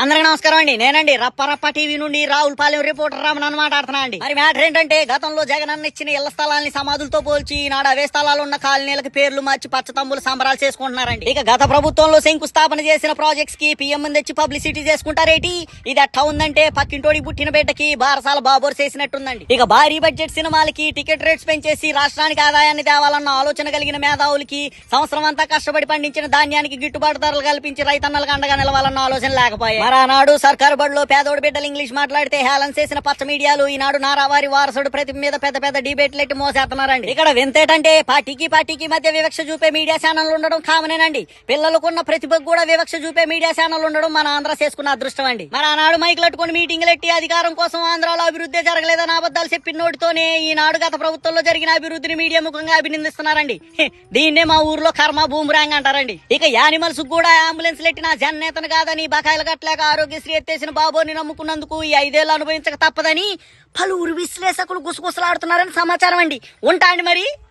అందరికి నమస్కారం అండి. నేనండి రప్ప టీవీ నుండి రావులపాలెం రిపోర్టర్ రామన్ మాట్లాడుతున్నా అండి. మరి మ్యాటర్ ఏంటంటే గతంలో జగన్ అన్న ఇచ్చిన ఇళ్ల స్థలాన్ని సమాధులతో పోల్చి ఈనాడు అవే స్థలాలు ఉన్న కాలనీలకు పేర్లు మార్చి పచ్చతమ్ములు సంబరాలు చేసుకుంటున్నారండి. ఇక గత ప్రభుత్వంలో శంకుస్థాపన చేసిన ప్రాజెక్ట్స్ కి పీఎం తెచ్చి పబ్లిసిటీ చేసుకుంటారేటి. ఇది అట్టా ఉందంటే పక్కింటోడి పుట్టిన బిడ్డకి బారసాల బాబోర్ చేసినట్టుందండి. ఇక భారీ బడ్జెట్ సినిమాలకి టికెట్ రేట్స్ పెంచేసి రాష్ట్రానికి ఆదాయాన్ని తేవాలన్న ఆలోచన కలిగిన మేధావులకి సంవత్సరం అంతా కష్టపడి పండించిన ధాన్యానికి గిట్టుబాటు ధరలు కల్పించి రైతన్నలకు అండగా నిలవాలన్న ఆలోచన లేకపోయాయి. మరానాడు సర్కారు బడిలో పేదోడు బిడ్డలు ఇంగ్లీష్ మాట్లాడితే హేళన చేసిన పచ్చ మీడియాలు ఈనాడు నారావారి వారసుడు ప్రతి మీద పెద్ద పెద్ద డిబేట్లు ఎట్టి మోసేస్తున్నారండి. ఇక్కడ వింతేటంటే పార్టీకి మధ్య వివక్ష చూపే మీడియా ఛానల్ ఉండడం కామనేనండి. పిల్లలకున్న ప్రతిభకు కూడా వివక్ష చూపే మీడియా ఛానల్ ఉండడం మన ఆంధ్ర చేసుకున్న అదృష్టం అండి. మరి ఆనాడు మైకులు పెట్టుకుని మీటింగ్లు ఎట్టి అధికారం కోసం ఆంధ్రాలో అభివృద్ధి జరగలేదని అబద్దాలు చెప్పిన నోటితోనే ఈనాడు గత ప్రభుత్వంలో జరిగిన అభివృద్ధిని మీడియా ముఖంగా అభినందిస్తున్నారండి. దీన్నే మా ఊర్లో కర్మ బూమ్రాంగ్ అంటారండి. ఇక యానిమల్స్ కూడా అంబులెన్స్ లెట్టిన జన్నేతను కాదని బకాయిలు కట్టలేక ఆరోగ్యశ్రీ ఎత్తేసిన బాబోని నమ్ముకున్నందుకు ఈ 5 ఏళ్లు అనుభవించక తప్పదని పలువురు విశ్లేషకులు గుసగుసలాడుతున్నారని సమాచారం అండి. ఉంటా అండి మరి.